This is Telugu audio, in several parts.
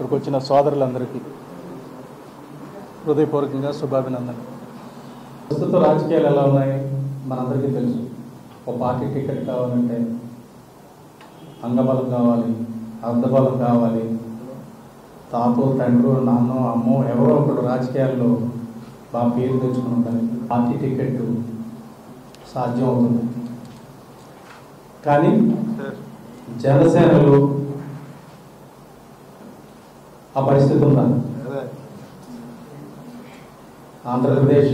ఇక్కడికి వచ్చిన సోదరులందరికీ హృదయపూర్వకంగా శుభాభినందనలు. ప్రస్తుత రాజకీయాలు ఎలా ఉన్నాయి మనందరికీ తెలుసు. ఒక పార్టీ టికెట్ కావాలంటే అంగబలం కావాలి, అర్ధబలం కావాలి, తాతో తండ్రు నాన్నో అమ్మో ఎవరో ఒకడు రాజకీయాల్లో బాగా పేరు తెచ్చుకుని ఉండాలి. పార్టీ టికెట్ సాధ్యం అవుతుంది. కానీ జనసేనలో ఆ పరిస్థితి ఉందా? ఆంధ్రప్రదేశ్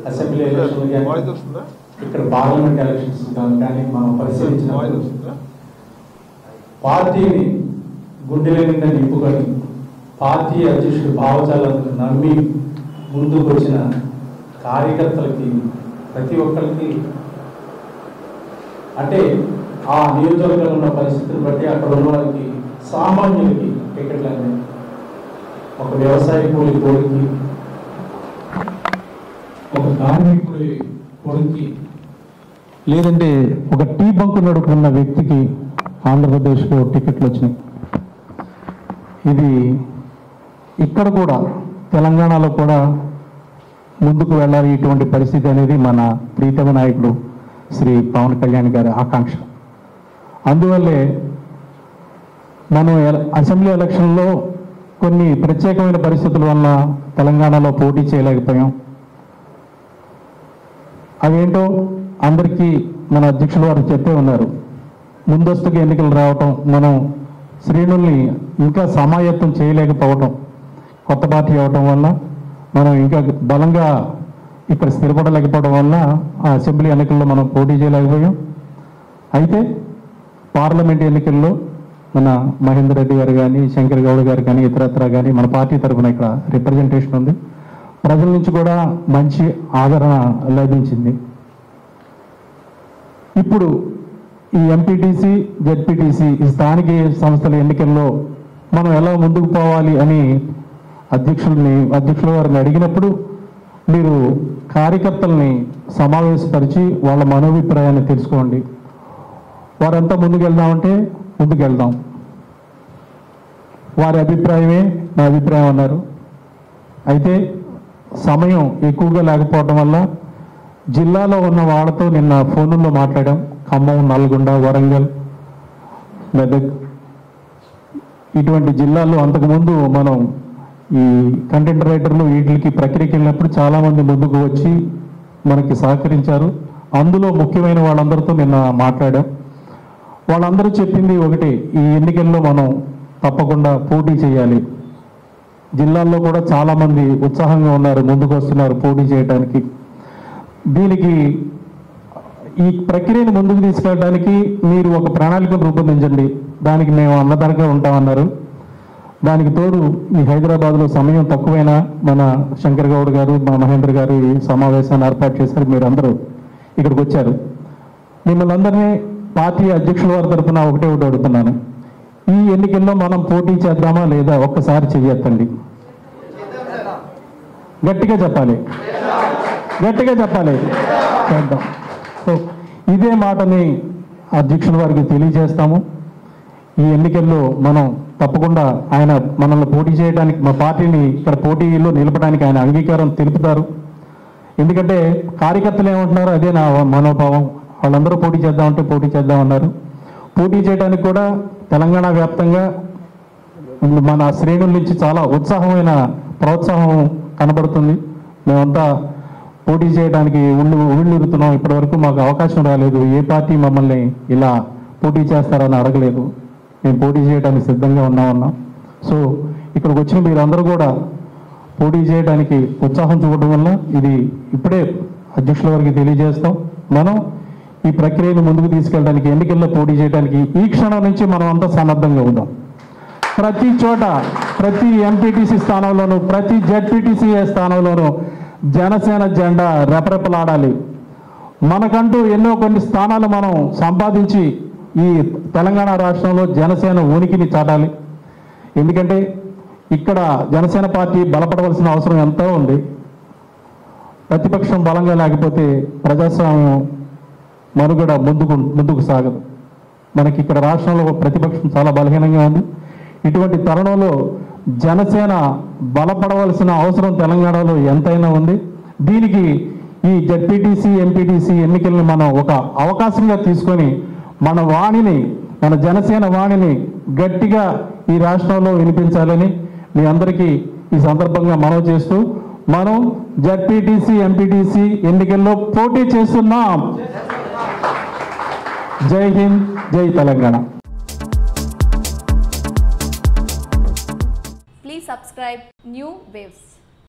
అసెంబ్లీ ఎలక్షన్ ఇక్కడ పార్లమెంట్ ఎలక్షన్స్ కానీ మనం పరిశీలించిన పార్టీని గుండెల నిండా నింపుకొని పార్టీ అధ్యక్షుడు భావజాలను నమ్మి ముందుకు వచ్చిన కార్యకర్తలకి ప్రతి ఒక్కరికి అంటే ఆ నియోజకవర్గంలో ఉన్న పరిస్థితిని బట్టి అక్కడ ఉన్న వారికి సామాన్యులకి టికెట్లు అనేది ఒక వ్యవసాయ కూలి కోడికి, ఒక కార్మికుడి కొడుక్కి, లేదంటే ఒక టీ బంకు నడుపుకున్న వ్యక్తికి ఆంధ్రప్రదేశ్లో టికెట్లు వచ్చినాయి. ఇది ఇక్కడ కూడా తెలంగాణలో కూడా ముందుకు వెళ్ళాలి ఇటువంటి పరిస్థితి అనేది మన ప్రీతమ నాయకుడు శ్రీ పవన్ కళ్యాణ్ గారి ఆకాంక్ష. అందువల్లే మనం అసెంబ్లీ ఎలక్షన్లో కొన్ని ప్రత్యేకమైన పరిస్థితుల వల్ల తెలంగాణలో పోటీ చేయలేకపోయాం. అవేంటో అందరికీ మన అధ్యక్షుల వారు చెప్పే ఉన్నారు. ముందస్తుగా ఎన్నికలు రావటం, మనం శ్రేణుల్ని ఇంకా సమాయత్తం చేయలేకపోవటం, కొత్త పార్టీ అవటం వల్ల మనం ఇంకా బలంగా ఇక్కడ స్థిరపడలేకపోవడం వల్ల ఆ అసెంబ్లీ ఎన్నికల్లో మనం పోటీ చేయలేకపోయాం. అయితే పార్లమెంట్ ఎన్నికల్లో మన మహేందర్ రెడ్డి గారు కానీ, శంకర్ గౌడ్ గారు కానీ, ఇతరత్ర కానీ మన పార్టీ తరఫున ఇక్కడ రిప్రజెంటేషన్ ఉంది. ప్రజల నుంచి కూడా మంచి ఆదరణ లభించింది. ఇప్పుడు ఈ ఎంపీటీసీ, జెడ్పీటీసీ, ఈ స్థానిక సంస్థల ఎన్నికల్లో మనం ఎలా ముందుకు పోవాలి అని అధ్యక్షుల వారిని అడిగినప్పుడు మీరు కార్యకర్తల్ని సమావేశపరిచి వాళ్ళ మనోభిప్రాయాన్ని తెలుసుకోండి. వారంతా ముందుకెళ్దామంటే ముందుకెళ్దాం, వారి అభిప్రాయమే నా అభిప్రాయం అన్నారు. అయితే సమయం ఎక్కువగా లేకపోవడం వల్ల జిల్లాలో ఉన్న వాళ్ళతో నిన్న ఫోన్లో మాట్లాడాం. ఖమ్మం, నల్గొండ, వరంగల్, మెదక్ ఇటువంటి జిల్లాల్లో అంతకుముందు మనం ఈ కంటెంట్ రైటర్లు వీటికి ప్రక్రియకి వెళ్ళినప్పుడు చాలామంది ముందుకు వచ్చి మనకి సహకరించారు. అందులో ముఖ్యమైన వాళ్ళందరితో నిన్న మాట్లాడాం. వాళ్ళందరూ చెప్పింది ఒకటి, ఈ ఎన్నికల్లో మనం తప్పకుండా పోటీ చేయాలి. జిల్లాల్లో కూడా చాలామంది ఉత్సాహంగా ఉన్నారు, ముందుకు వస్తున్నారు పోటీ చేయడానికి. దీనికి ఈ ప్రక్రియను ముందుకు తీసుకెళ్ళడానికి మీరు ఒక ప్రణాళికను రూపొందించండి, దానికి మేము అన్నదానిగా ఉంటామన్నారు. దానికి తోడు ఈ హైదరాబాద్లో సమయం తక్కువైనా మన శంకర్ గౌడ్ గారు, మా మహేంద్ర గారు ఈ సమావేశాన్ని ఏర్పాటు చేశారు. మీరు అందరూ ఇక్కడికి వచ్చారు. మిమ్మల్ని అందరినీ పార్టీ అధ్యక్షుల వారి తరఫున ఒకటే అడుగుతున్నాను, ఈ ఎన్నికల్లో మనం పోటీ చేద్దామా లేదా ఒక్కసారి చెయ్యొద్దండి. గట్టిగా చెప్పాలి, గట్టిగా చెప్పాలి, చేద్దాం. సో ఇదే మాటని అధ్యక్షుల వారికి తెలియజేస్తాము. ఈ ఎన్నికల్లో మనం తప్పకుండా ఆయన మనల్ని పోటీ చేయడానికి, మా పార్టీని ఇక్కడ పోటీలో నిలపడానికి ఆయన అంగీకారం తెలుపుతారు. ఎందుకంటే కార్యకర్తలు ఏమంటున్నారు, అదే నా మనోభావం. వాళ్ళందరూ పోటీ చేద్దామంటే పోటీ చేద్దామన్నారు. పోటీ చేయడానికి కూడా తెలంగాణ వ్యాప్తంగా మన శ్రేణుల నుంచి చాలా ఉత్సాహమైన ప్రోత్సాహం కనబడుతుంది. మేమంతా పోటీ చేయడానికి ఉళ్ళురుతున్నాం. ఇప్పటివరకు మాకు అవకాశం రాలేదు, ఏ పార్టీ మమ్మల్ని ఇలా పోటీ చేస్తారని అడగలేదు. మేము పోటీ చేయడానికి సిద్ధంగా ఉన్నాం. సో ఇక్కడికి వచ్చిన మీరందరూ కూడా పోటీ చేయడానికి ఉత్సాహం చూపడం వల్ల ఇది ఇప్పుడే అధ్యక్షుల వారికి తెలియజేస్తాం. మనం ఈ ప్రక్రియను ముందుకు తీసుకెళ్ళడానికి, ఎన్నికల్లో పోటీ చేయడానికి ఈ క్షణం నుంచి మనం అంతా సన్నద్ధంగా ఉందాం. ప్రతి చోట, ప్రతి ఎంపీటీసీ స్థానంలోనూ, ప్రతి జెడ్పీటీసీ స్థానంలోనూ జనసేన జెండా రెపరెపలాడాలి. మనకంటూ ఎన్నో కొన్ని స్థానాలు మనం సంపాదించి ఈ తెలంగాణ రాష్ట్రంలో జనసేన ఉనికిని చాటాలి. ఎందుకంటే ఇక్కడ జనసేన పార్టీ బలపడవలసిన అవసరం ఎంతో ఉంది. ప్రతిపక్షం బలంగా లేకపోతే ప్రజాస్వామ్యం మనుగడ ముందుకు సాగదు. మనకి ఇక్కడ రాష్ట్రంలో ప్రతిపక్షం చాలా బలహీనంగా ఉంది. ఇటువంటి తరుణంలో జనసేన బలపడవలసిన అవసరం తెలంగాణలో ఎంతైనా ఉంది. దీనికి ఈ జెడ్పీటీసీ ఎంపీటీసీ ఎన్నికలను మనం ఒక అవకాశంగా తీసుకొని మన వాణిని, మన జనసేన వాణిని గట్టిగా ఈ రాష్ట్రంలో వినిపించాలని మీ అందరికీ ఈ సందర్భంగా మనవి చేస్తూ, మనం జెడ్పీటీసీ ఎంపీటీసీ ఎన్నికల్లో పోటీ చేస్తున్నాం. జై హింద్, జై Telangana. Please subscribe New Waves.